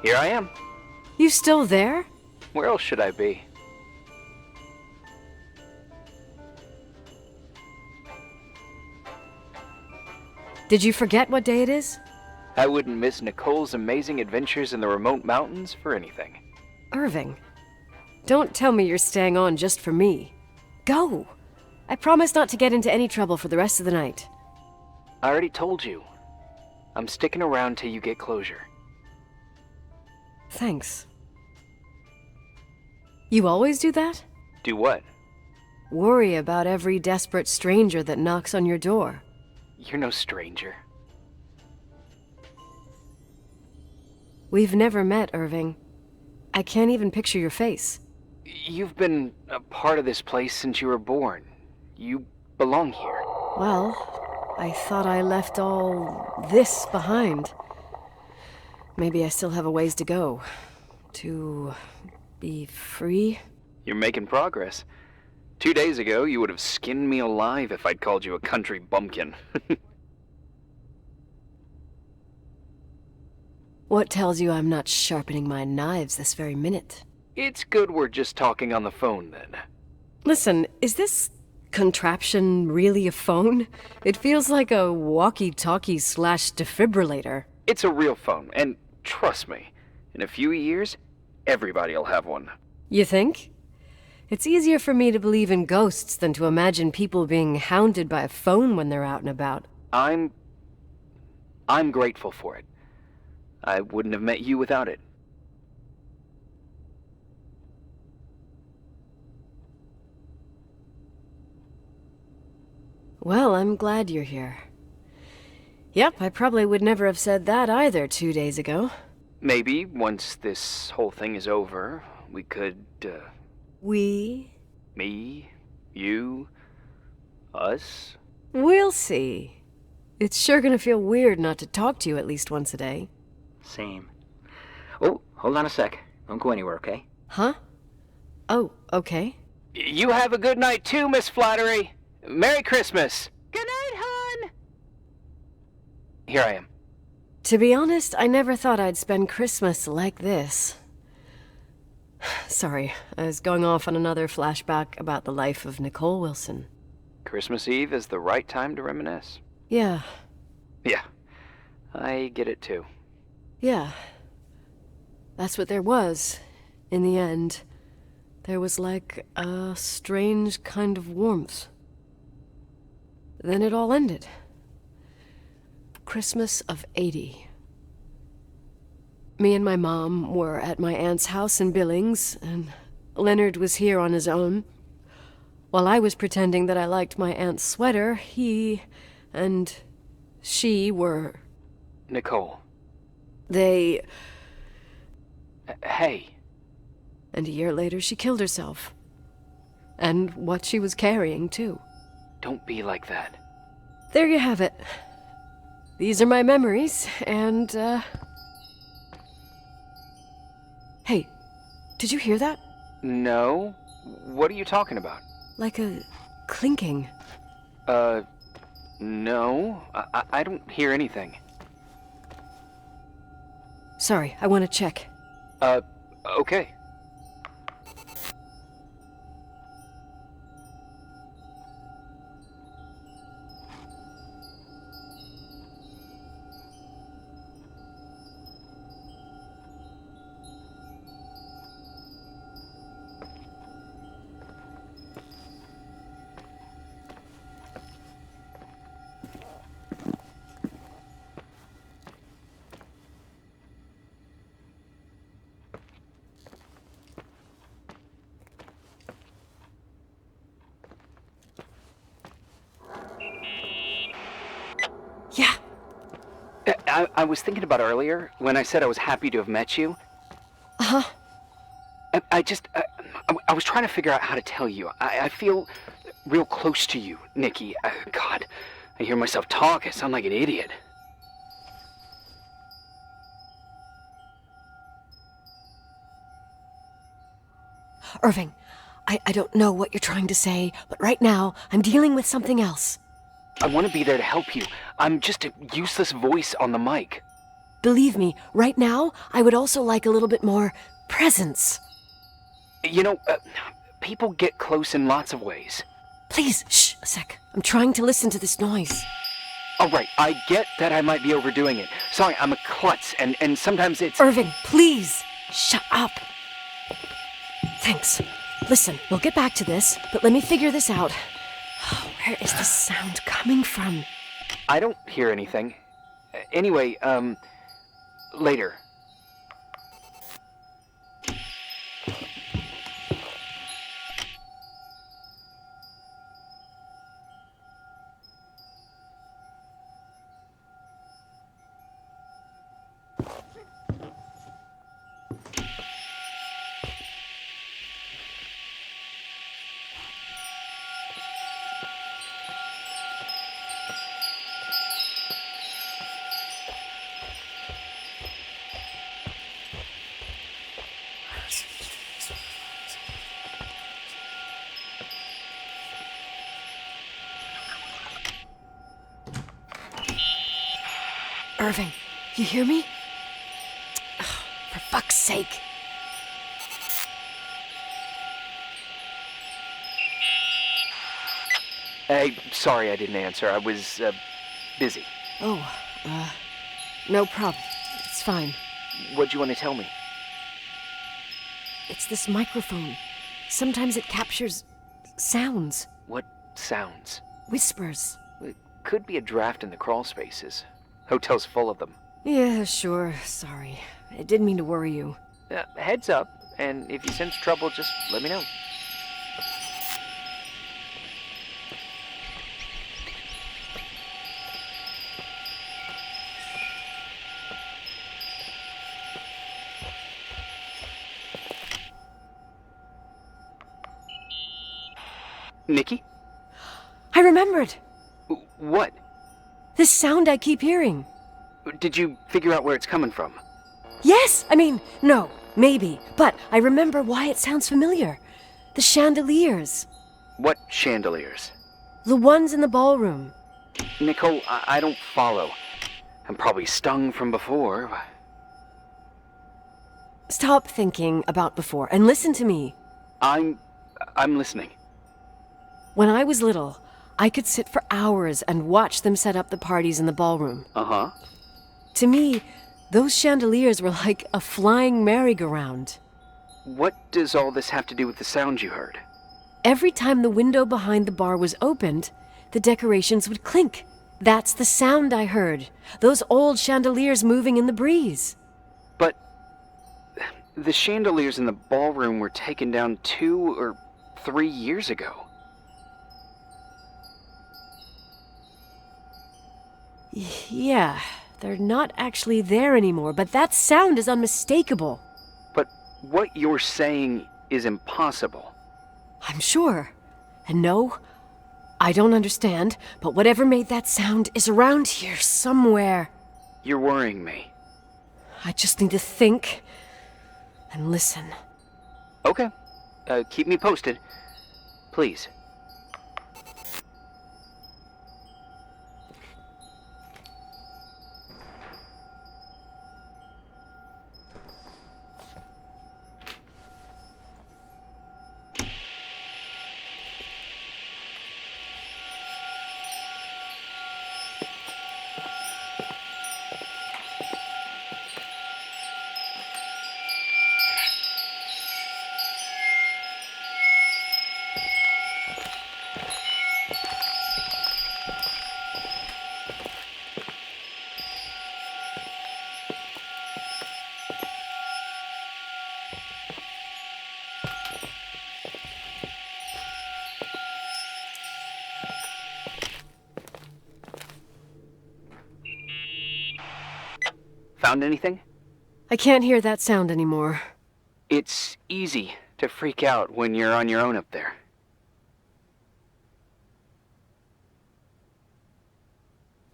Here I am. You still there? Where else should I be? Did you forget what day it is? I wouldn't miss Nicole's amazing adventures in the remote mountains for anything. Irving, don't tell me you're staying on just for me. Go! I promise not to get into any trouble for the rest of the night. I already told you. I'm sticking around till you get closure. Thanks. You always do that? Do what? Worry about every desperate stranger that knocks on your door. You're no stranger. We've never met, Irving. I can't even picture your face. You've been a part of this place since you were born. You belong here. Well, I thought I left all this behind. Maybe I still have a ways to go. To be free? You're making progress. 2 days ago, you would have skinned me alive if I'd called you a country bumpkin. What tells you I'm not sharpening my knives this very minute? It's good we're just talking on the phone, then. Listen, is this contraption really a phone? It feels like a walkie-talkie / defibrillator. It's a real phone, and trust me, in a few years, everybody'll have one. You think? It's easier for me to believe in ghosts than to imagine people being hounded by a phone when they're out and about. I'm grateful for it. I wouldn't have met you without it. Well, I'm glad you're here. Yep, I probably would never have said that either 2 days ago. Maybe, once this whole thing is over, we could, We? me, you, us? We'll see. It's sure gonna feel weird not to talk to you at least once a day. Same. Oh, hold on a sec. Don't go anywhere, okay? Huh? Oh, okay. You have a good night too, Miss Flattery. Merry Christmas. Good night, hon! Here I am. To be honest, I never thought I'd spend Christmas like this. Sorry, I was going off on another flashback about the life of Nicole Wilson. Christmas Eve is the right time to reminisce. Yeah, Yeah, I get it too. yeah. That's what there was, in the end. There was like a strange kind of warmth. Then it all ended. Christmas of '80. Me and my mom were at my aunt's house in Billings, and Leonard was here on his own. While I was pretending that I liked my aunt's sweater, he and she were... Nicole. They... Hey. And a year later, she killed herself. And what she was carrying, too. Don't be like that. There you have it. These are my memories, and, Hey, did you hear that? No? What are you talking about? Like a clinking. No. I don't hear anything. Sorry, I want to check. Okay. Yeah. I was thinking about earlier, when I said I was happy to have met you. Uh-huh. I was trying to figure out how to tell you. I feel real close to you, Nikki. God, I hear myself talk. I sound like an idiot. Irving, I don't know what you're trying to say, but right now, I'm dealing with something else. I want to be there to help you. I'm just a useless voice on the mic. Believe me, right now, I would also like a little bit more presence. You know, people get close in lots of ways. Please, shh, a sec. I'm trying to listen to this noise. All right, I get that I might be overdoing it. Sorry, I'm a klutz, and sometimes it's... Irving, please, shut up. Thanks. Listen, we'll get back to this, but let me figure this out. Where is this sound coming from? I don't hear anything. Anyway, later. Irving, you hear me? Ugh, for fuck's sake. Hey, sorry I didn't answer. I was, busy. Oh, no problem. It's fine. What'd you want to tell me? It's this microphone. Sometimes it captures sounds, What sounds? whispers. It could be a draft in the crawl spaces. Hotel's full of them. Yeah, sure. Sorry. I didn't mean to worry you. Heads up, and if you sense trouble, just let me know. Nikki? I remembered! What? This sound I keep hearing. Did you figure out where it's coming from? Yes! I mean, no, maybe. But I remember why it sounds familiar. The chandeliers. What chandeliers? The ones in the ballroom. Nicole, I don't follow. I'm probably stung from before. Stop thinking about before and listen to me. I'm listening. When I was little, I could sit for hours and watch them set up the parties in the ballroom. Uh-huh. To me, those chandeliers were like a flying merry-go-round. What does all this have to do with the sound you heard? Every time the window behind the bar was opened, the decorations would clink. That's the sound I heard. Those old chandeliers moving in the breeze. But the chandeliers in the ballroom were taken down 2 or 3 years ago. Yeah, they're not actually there anymore, but that sound is unmistakable. But what you're saying is impossible. I'm sure. And no, I don't understand, but whatever made that sound is around here somewhere. You're worrying me. I just need to think and listen. Okay. Keep me posted. Please. Found anything? I can't hear that sound anymore. It's easy to freak out when you're on your own up there.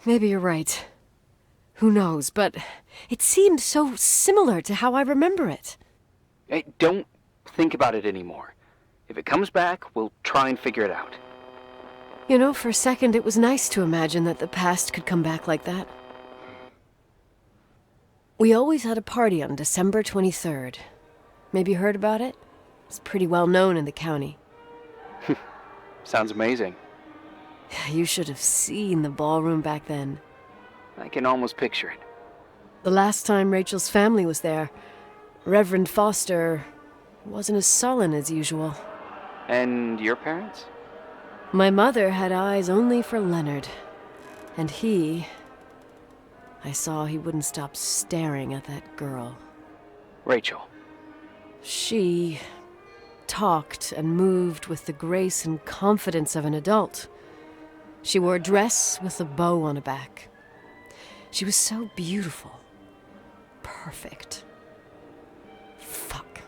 Maybe you're right. Who knows, but it seemed so similar to how I remember it. Hey, don't think about it anymore. If it comes back, we'll try and figure it out. You know, for a second it was nice to imagine that the past could come back like that. We always had a party on December 23rd. Maybe you heard about it? It's pretty well known in the county. Sounds amazing. You should have seen the ballroom back then. I can almost picture it. The last time Rachel's family was there, Reverend Foster wasn't as sullen as usual. And your parents? My mother had eyes only for Leonard. And I saw he wouldn't stop staring at that girl. Rachel. She talked and moved with the grace and confidence of an adult. She wore a dress with a bow on her back. She was so beautiful. Perfect. Fuck.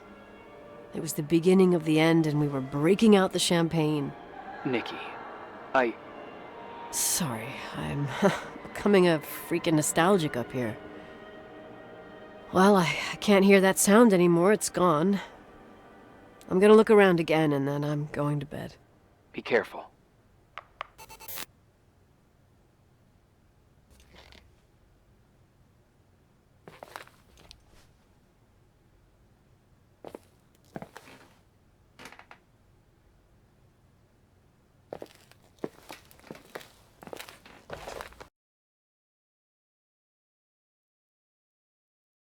It was the beginning of the end, and we were breaking out the champagne. Nikki, Sorry, I'm becoming a freaking nostalgic up here. Well, I can't hear that sound anymore. It's gone. I'm gonna look around again, and then I'm going to bed. Be careful.